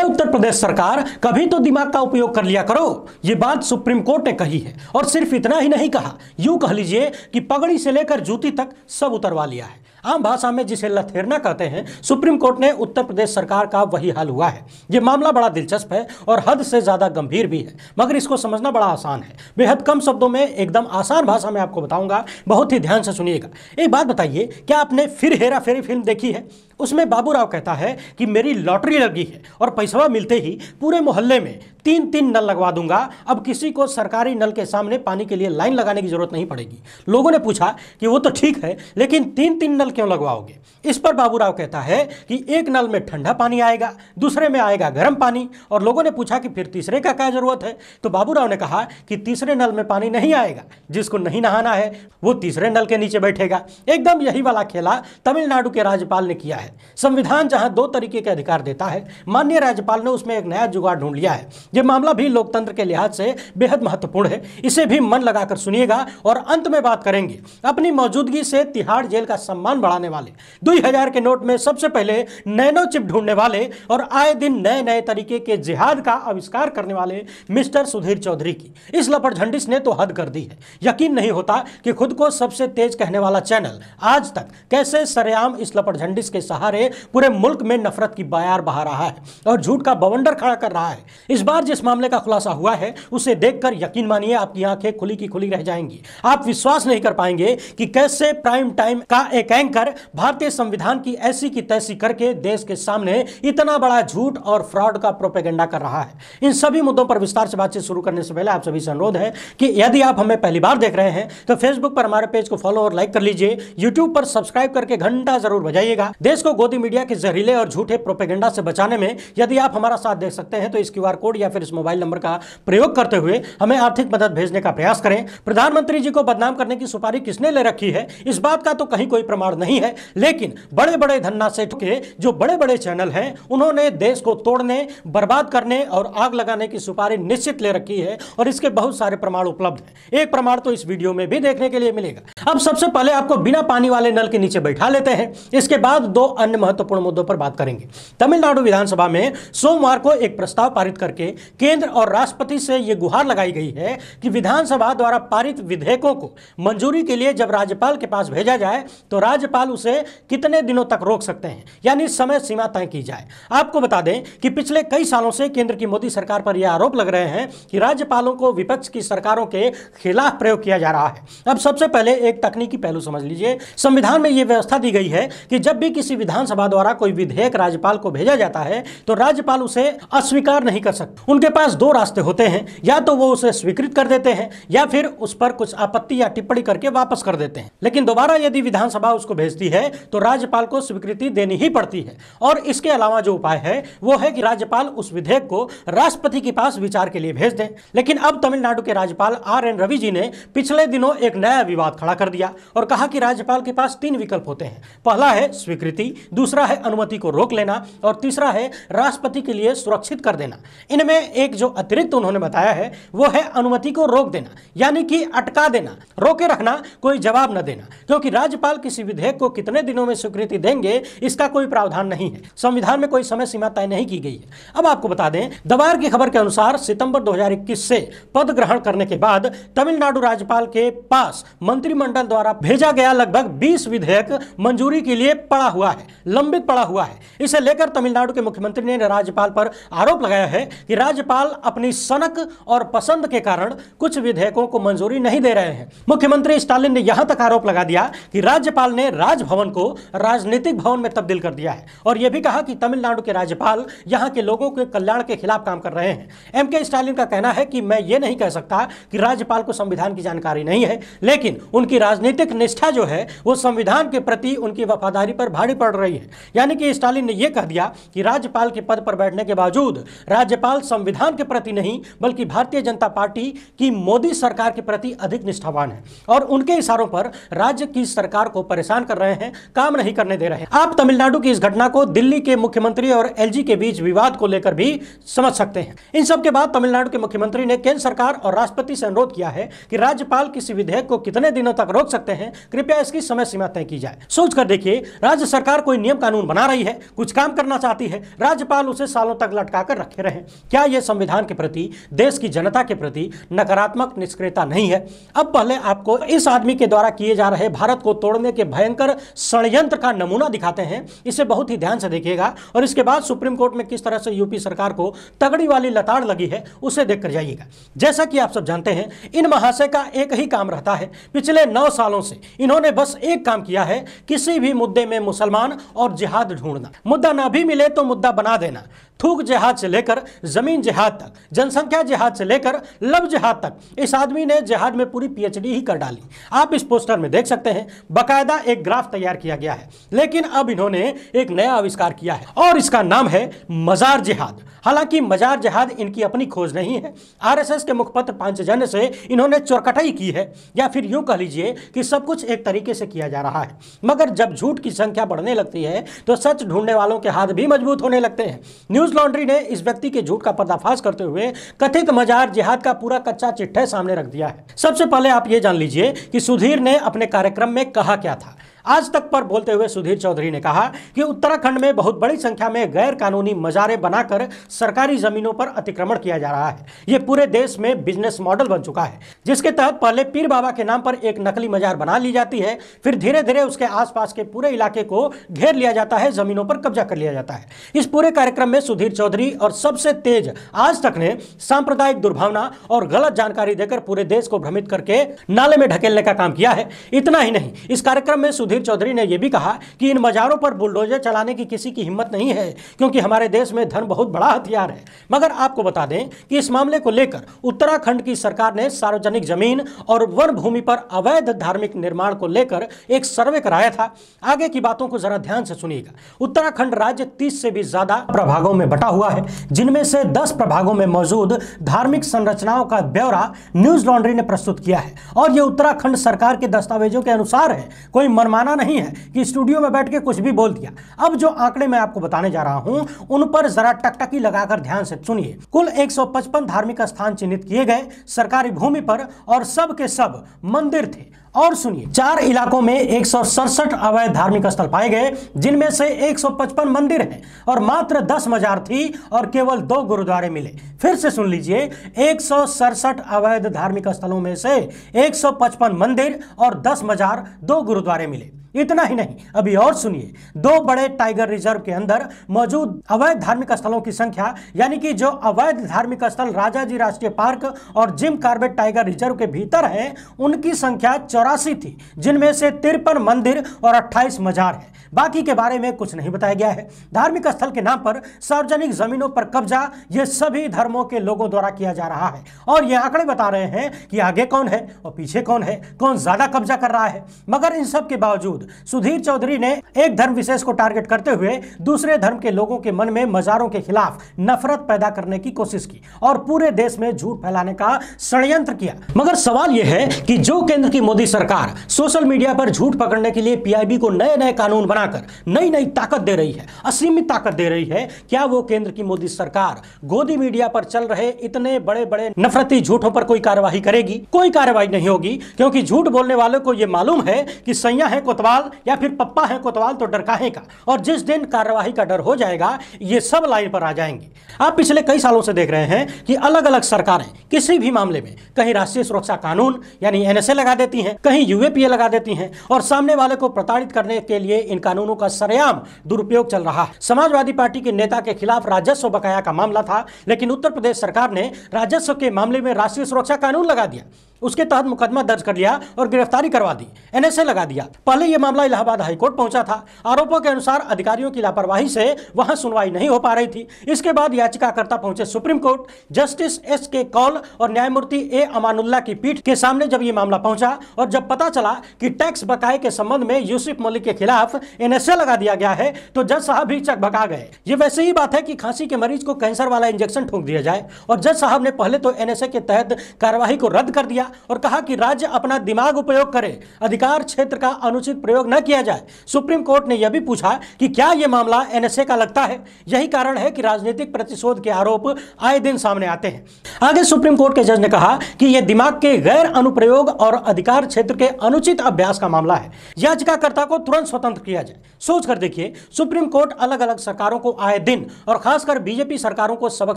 उत्तर प्रदेश सरकार, कभी तो दिमाग का उपयोग कर लिया करो। ये बात सुप्रीम कोर्ट ने कही है और सिर्फ इतना ही नहीं कहा, यूं कह लीजिए कि पगड़ी से लेकर जूती तक सब उतरवा लिया है। आम भाषा में जिसे लथेरना कहते हैं, सुप्रीम कोर्ट ने उत्तर प्रदेश सरकार का वही हाल हुआ है। ये मामला बड़ा दिलचस्प है और हद से ज्यादा गंभीर भी है, मगर इसको समझना बड़ा आसान है। बेहद कम शब्दों में एकदम आसान भाषा में आपको बताऊंगा, बहुत ही ध्यान से सुनिएगा। एक बात बताइए, क्या आपने फिर हेरा फेरी फिल्म देखी है? उसमें बाबूराव कहता है कि मेरी लॉटरी लगी है और पैसा मिलते ही पूरे मोहल्ले में 3-3 नल लगवा दूंगा। अब किसी को सरकारी नल के सामने पानी के लिए लाइन लगाने की जरूरत नहीं पड़ेगी। लोगों ने पूछा कि वो तो ठीक है, लेकिन 3-3 नल क्यों लगवाओगे? इस पर बाबूराव कहता है कि एक नल में ठंडा पानी आएगा, दूसरे में आएगा गर्म पानी। और लोगों ने पूछा कि फिर तीसरे का क्या जरूरत है? तो बाबूराव ने कहा कि तीसरे नल में पानी नहीं आएगा, जिसको नहीं नहाना है वो तीसरे नल के नीचे बैठेगा। एकदम यही वाला खेला तमिलनाडु के राज्यपाल ने किया है। संविधान जहां 2 तरीके के अधिकार देता है, माननीय राज्यपाल ने उसमें एक नया जुगाड़ ढूंढ लिया है। यह मामला भी लोकतंत्र के लिहाज से बेहद महत्वपूर्ण है, इसे भी मन लगाकर सुनिएगा और अंत में बात करेंगे अपनी मौजूदगी से तिहाड़ जेल का सम्मान बढ़ाने वाले, 2000 के नोट में सबसे पहले नैनो चिप ढूंढने वाले और आए दिन नए नए तरीके के जिहाद का आविष्कार करने वाले मिस्टर सुधीर चौधरी की। इस लपटझंडिस ने तो हद कर दी है। यकीन नहीं होता कि खुद को सबसे तेज कहने वाला चैनल आज तक कैसे सरेआम इस लपटझंडिस के सहारे पूरे मुल्क में नफरत की बयार बहा रहा है और झूठ का बवंडर खड़ा कर रहा है। इस बार जिस मामले का खुलासा हुआ है, उसे देखकर यकीन मानिए आपकी आंखें खुली की खुली रह जाएंगी। आप विश्वास नहीं कर पाएंगे कि कैसे प्राइम टाइम का एक एंकर भारतीय संविधान की ऐसी की तैसी करके देश के सामने इतना बड़ा झूठ और फ्रॉड का प्रोपेगेंडा कर रहा है। इन सभी मुद्दों पर विस्तार से बातचीत शुरू करने से पहले आप सभी से अनुरोध है कि यदि आप हमें पहली बार देख रहे हैं तो फेसबुक पर हमारे पेज को फॉलो और लाइक कर लीजिए, यूट्यूब पर सब्सक्राइब करके घंटा जरूर बजाइएगा। देश को गोदी मीडिया के जहरीले और झूठे प्रोपेगेंडा से बचाने में यदि आप हमारा साथ दे सकते हैं तो इस क्यूआर कोड या फिर इस मोबाइल नंबर का प्रयोग करते हुए हमें आर्थिक मदद भेजने का प्रयास करें। प्रधानमंत्री जी को बदनाम करने की सुपारी किसने ले रखी है, इस बात का तो कहीं कोई प्रमाण नहीं है, लेकिन बड़े बड़े धन्ना सेठ के जो बड़े बड़े चैनल हैं, उन्होंने देश को तोड़ने, बर्बाद करने और आग लगाने की सुपारी निश्चित ले रखी है और इसके बहुत सारे प्रमाण उपलब्ध हैं। एक प्रमाण तो इस वीडियो में भी देखने के लिए मिलेगा। अब सबसे पहले आपको बिना पानी वाले नल के नीचे बैठा लेते हैं, इसके बाद 2 अन्य महत्वपूर्ण मुद्दों पर बात करेंगे। तमिलनाडु विधानसभा में सोमवार को एक प्रस्ताव पारित करके केंद्र और राष्ट्रपति से यह गुहार लगाई गई है कि विधानसभा द्वारा पारित विधेयकों को मंजूरी के लिए जब राज्यपाल के पास भेजा जाए तो राज्यपाल उसे कितने दिनों तक रोक सकते हैं, यानी समय सीमा तय की जाए। आपको बता दें कि पिछले कई सालों से केंद्र की मोदी सरकार पर यह आरोप लग रहे हैं कि राज्यपालों को विपक्ष की सरकारों के खिलाफ प्रयोग किया जा रहा है। अब सबसे पहले एक तकनीकी पहलू समझ लीजिए। संविधान में यह व्यवस्था दी गई है कि जब भी किसी विधानसभा द्वारा कोई विधेयक राज्यपाल को भेजा जाता है तो राज्यपाल उसे अस्वीकार नहीं कर सकते। उनके पास 2 रास्ते होते हैं, या तो वो उसे स्वीकृत कर देते हैं या फिर उस पर कुछ आपत्ति या टिप्पणी करके वापस कर देते हैं। लेकिन दोबारा यदि विधानसभा उसको भेजती है तो राज्यपाल को स्वीकृति देनी ही पड़ती है। और इसके अलावा जो उपाय है वो है कि राज्यपाल उस विधेयक को राष्ट्रपति के पास विचार के लिए भेज दें। लेकिन अब तमिलनाडु के राज्यपाल RN रवि जी ने पिछले दिनों एक नया विवाद खड़ा कर दिया और कहा कि राज्यपाल के पास 3 विकल्प होते हैं। पहला है स्वीकृति, दूसरा है अनुमति को रोक लेना और तीसरा है राष्ट्रपति के लिए सुरक्षित कर देना। इनमें एक जो अतिरिक्त उन्होंने बताया है वो है अनुमति को रोक देना, यानी कि अटका देना, रोके रखना, कोई जवाब न देना, क्योंकि राज्यपाल किसी विधेयक को कितने दिनों में स्वीकृति देंगे इसका कोई प्रावधान नहीं है। संविधान में कोई समय सीमा तय नहीं की गई है। अब आपको बता दें, दवार की खबर के अनुसार सितंबर 2021 से पद ग्रहण करने के बाद तमिलनाडु राज्यपाल के पास मंत्रिमंडल द्वारा भेजा गया लगभग 20 विधेयक मंजूरी के लिए पड़ा हुआ है, लंबित पड़ा हुआ है। इसे लेकर तमिलनाडु के मुख्यमंत्री ने राज्यपाल पर आरोप लगाया है कि राज्यपाल अपनी सनक और पसंद के कारण कुछ विधेयकों को मंजूरी नहीं दे रहे हैं। मुख्यमंत्री स्टालिन ने यहां तक आरोप लगा दिया कि राज्यपाल ने राजभवन को राजनीतिक भवन में तब्दील कर दिया है और यह भी कहा कि तमिलनाडु के राज्यपाल यहां के लोगों के कल्याण के खिलाफ काम कर रहे हैं। MK स्टालिन का कहना है कि मैं ये नहीं कह सकता कि राज्यपाल को संविधान की जानकारी नहीं है, लेकिन उनकी राजनीतिक निष्ठा जो है वो संविधान के प्रति उनकी वफादारी पर भारी पड़ रही है। यानी कि स्टालिन ने यह कह दिया कि राज्यपाल के पद पर बैठने के बावजूद राज्यपाल संविधान के प्रति नहीं बल्कि भारतीय जनता पार्टी की मोदी सरकार के प्रति अधिक निष्ठावान है और उनके इशारों पर राज्य की सरकार को परेशान कर रहे हैं, काम नहीं करने दे रहे हैं। आप तमिलनाडु की इस घटना को दिल्ली के मुख्यमंत्री और LG के बीच विवाद को लेकर भी समझ सकते हैं। इन सब के बाद तमिलनाडु के मुख्यमंत्री ने केंद्र सरकार और राष्ट्रपति से अनुरोध किया है कि राज्यपाल किसी विधेयक को कितने दिनों तक रोक सकते हैं, कृपया इसकी समय सीमा तय की जाए। सोचकर देखिए, राज्य सरकार सरकार कोई नियम कानून बना रही है, कुछ काम करना चाहती है, राज्यपाल उसे सालों तक लटका कर रखे रहे। क्या यह संविधान के प्रति, देश की जनता के प्रति नकारात्मक निष्क्रियता नहीं है? अब पहले आपको इस आदमी के द्वारा किए जा रहे भारत को तोड़ने के भयंकर षड्यंत्र का नमूना दिखाते हैं। इसे बहुत ही ध्यान से देखिएगा और इसके बाद सुप्रीम कोर्ट में किस तरह से यूपी सरकार को तगड़ी वाली लताड़ लगी है उसे देखकर जाइएगा। जैसा कि आप सब जानते हैं, इन महाशय का एक ही काम रहता है। पिछले 9 सालों से इन्होंने बस एक काम किया है, किसी भी मुद्दे में मुसलमान और जिहाद ढूंढना। मुद्दा ना भी मिले तो मुद्दा बना देना। थूक जिहाद से लेकर जमीन जिहाद तक, जनसंख्या जिहाद से लेकर लव जिहाद तक इस आदमी ने जिहाद में पूरी पीएचडी ही कर डाली। आप इस पोस्टर में देख सकते हैं, बाकायदा एक ग्राफ तैयार किया गया है। लेकिन अब इन्होंने एक नया आविष्कार किया है और इसका नाम है मजार जिहाद। हालांकि मजार जिहाद इनकी अपनी खोज नहीं है, आरएसएस के मुखपत्र पांचजन्य से इन्होंने चोरकटाई की है, या फिर यूं कह लीजिए कि सब कुछ एक तरीके से किया जा रहा है। मगर जब झूठ की संख्या बढ़ने लगती है तो सच ढूंढने वालों के हाथ भी मजबूत होने लगते हैं। न्यूज लॉन्ड्री ने इस व्यक्ति के झूठ का पर्दाफाश करते हुए कथित मजार जिहाद का पूरा कच्चा चिट्ठा सामने रख दिया है। सबसे पहले आप ये जान लीजिए कि सुधीर ने अपने कार्यक्रम में कहा क्या था। आज तक पर बोलते हुए सुधीर चौधरी ने कहा कि उत्तराखंड में बहुत बड़ी संख्या में गैर कानूनी मजारे बनाकर सरकारी जमीनों पर अतिक्रमण किया जा रहा है। यह पूरे देश में बिजनेस मॉडल बन चुका है, जिसके तहत पहले पीर बाबा के नाम पर एक नकली मजार बना ली जाती है, फिर धीरे धीरे उसके आसपास के पूरे इलाके को घेर लिया जाता है, जमीनों पर कब्जा कर लिया जाता है। इस पूरे कार्यक्रम में सुधीर चौधरी और सबसे तेज आज तक ने सांप्रदायिक दुर्भावना और गलत जानकारी देकर पूरे देश को भ्रमित करके नाले में ढकेलने का काम किया है। इतना ही नहीं, इस कार्यक्रम में सुधीर चौधरी ने यह भी कहा कि इन मजारों पर बुलडोजर चलाने की किसी की हिम्मत नहीं है, क्योंकि हमारे देश में धन बहुत बड़ा हथियार है। मगर आपको बता दें कि इस मामले को लेकर उत्तराखंड की सरकार ने सार्वजनिक जमीन और वन भूमि पर अवैध धार्मिक निर्माण को लेकर एक सर्वे कराया था। आगे की बातों को जरा ध्यान से सुनिएगा। उत्तराखंड राज्य 30 से भी ज्यादा प्रभागों में बटा हुआ है, जिनमें से 10 प्रभागों में मौजूद धार्मिक संरचनाओं का ब्यौरा न्यूज लॉन्ड्री ने प्रस्तुत किया है और यह उत्तराखंड सरकार के दस्तावेजों के अनुसार है। कोई मनमाना नहीं है कि स्टूडियो में बैठ के कुछ भी बोल दिया। अब जो आंकड़े मैं आपको बताने जा रहा हूं उन पर जरा टकटकी लगाकर ध्यान से सुनिए। कुल 155 धार्मिक स्थान चिन्हित किए गए सरकारी भूमि पर और सब के सब मंदिर थे। और सुनिए, 4 इलाकों में 167 अवैध धार्मिक स्थल पाए गए, जिनमें से 155 मंदिर हैं और मात्र 10 मजार थी और केवल 2 गुरुद्वारे मिले। फिर से सुन लीजिए, 167 अवैध धार्मिक स्थलों में से 155 मंदिर और 10 मजार, 2 गुरुद्वारे मिले। इतना ही नहीं, अभी और सुनिए, 2 बड़े टाइगर रिजर्व के अंदर मौजूद अवैध धार्मिक स्थलों की संख्या, यानी कि जो अवैध धार्मिक स्थल राजाजी राष्ट्रीय पार्क और जिम कॉर्बेट टाइगर रिजर्व के भीतर है, उनकी संख्या 84 थी, जिनमें से 53 मंदिर और 28 मजार है। बाकी के बारे में कुछ नहीं बताया गया है। धार्मिक स्थल के नाम पर सार्वजनिक जमीनों पर कब्जा ये सभी धर्मों के लोगों द्वारा किया जा रहा है और ये आंकड़े बता रहे हैं कि आगे कौन है और पीछे कौन है, कौन ज्यादा कब्जा कर रहा है। मगर इन सब के बावजूद सुधीर चौधरी ने एक धर्म विशेष को टारगेट करते हुए दूसरे धर्म के लोगों के मन में मजारों के खिलाफ नफरत पैदा करने की कोशिश की और पूरे देश में झूठ फैलाने का षड्यंत्र किया। मगर सवाल यह है कि जो केंद्र की मोदी सरकार सोशल मीडिया पर झूठ पकड़ने के लिए पीआईबी को नए नए कानून बनाकर नई नई ताकत दे रही है, असीमित ताकत दे रही है, क्या वो केंद्र की मोदी सरकार गोदी मीडिया पर चल रहे इतने बड़े बड़े नफरती झूठों पर कोई कार्रवाई करेगी? कोई कार्रवाई नहीं होगी, क्योंकि झूठ बोलने वालों को यह मालूम है कि सैया है कोतवाल या फिर पप्पा है कोतवाल तो डर काहे का, और जिस दिन कार्रवाई का डर हो जाएगा ये सब लाइन पर आ जाएंगे। आप पिछले कई सालों से देख रहे हैं कि अलग अलग सरकारें किसी भी मामले में कहीं राष्ट्रीय सुरक्षा कानून यानी एनएसए लगा देती हैं, कहीं यूएपीए लगा देती हैं और सामने वाले को प्रताड़ित करने के लिए इन कानूनों का सरेआम दुरुपयोग चल रहा है। समाजवादी पार्टी के नेता के खिलाफ राजस्व बकाया का मामला था, लेकिन उत्तर प्रदेश सरकार ने राजस्व के मामले में राष्ट्रीय सुरक्षा कानून लगा दिया, उसके तहत मुकदमा दर्ज कर लिया और गिरफ्तारी करवा दी, एनएसए लगा दिया। पहले यह मामला इलाहाबाद हाईकोर्ट पहुंचा था। आरोपों के अनुसार अधिकारियों की लापरवाही से वहां सुनवाई नहीं हो पा रही थी। इसके बाद याचिकाकर्ता पहुंचे सुप्रीम कोर्ट। जस्टिस एस के कौल और न्यायमूर्ति ए अमानुल्लाह की पीठ के सामने जब यह मामला पहुंचा और जब पता चला कि टैक्स बकाये के संबंध में यूसुफ मलिक के खिलाफ एनएसए लगा दिया गया है, तो जज साहब भी चकभका गए। ये वैसे ही बात है कि खांसी के मरीज को कैंसर वाला इंजेक्शन ठोक दिया जाए, और जज साहब ने पहले तो एनएसए के तहत कार्यवाही को रद्द कर दिया और कहा कि राज्य अपना दिमाग उपयोग करे, अधिकार क्षेत्र का अनुचित प्रयोग न किया जाए। सुप्रीम कोर्ट ने यह भी पूछा कि क्या यह मामला एनएसए का लगता है। यही कारण है कि राजनीतिक प्रतिशोध के आरोप आए दिन सामने आते हैं। आगे सुप्रीम कोर्ट के जज ने कहा कि यह दिमाग के गैर अनुप्रयोग और अधिकार क्षेत्र के अनुचित अभ्यास का मामला है। याचिकाकर्ता को तुरंत स्वतंत्र किया जाए। सोच कर देखिए, सुप्रीम कोर्ट अलग अलग सरकारों को आए दिन और खासकर बीजेपी सरकारों को सबक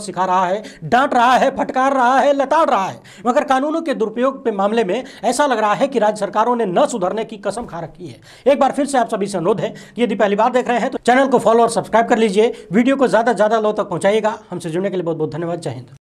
सिखा रहा है, डांट रहा है, फटकार रहा है, लताड़ रहा है, मगर कानूनों के दुरुपयोग के मामले में ऐसा लग रहा है कि राज्य सरकारों ने न सुधरने की कसम खा रखी है। एक बार फिर से आप सभी से अनुरोध है कि यदि पहली बार देख रहे हैं तो चैनल को फॉलो और सब्सक्राइब कर लीजिए। वीडियो को ज्यादा से ज्यादा लोगों तक पहुंचाइएगा। हमसे जुड़ने के लिए बहुत बहुत धन्यवाद। जय हिंद।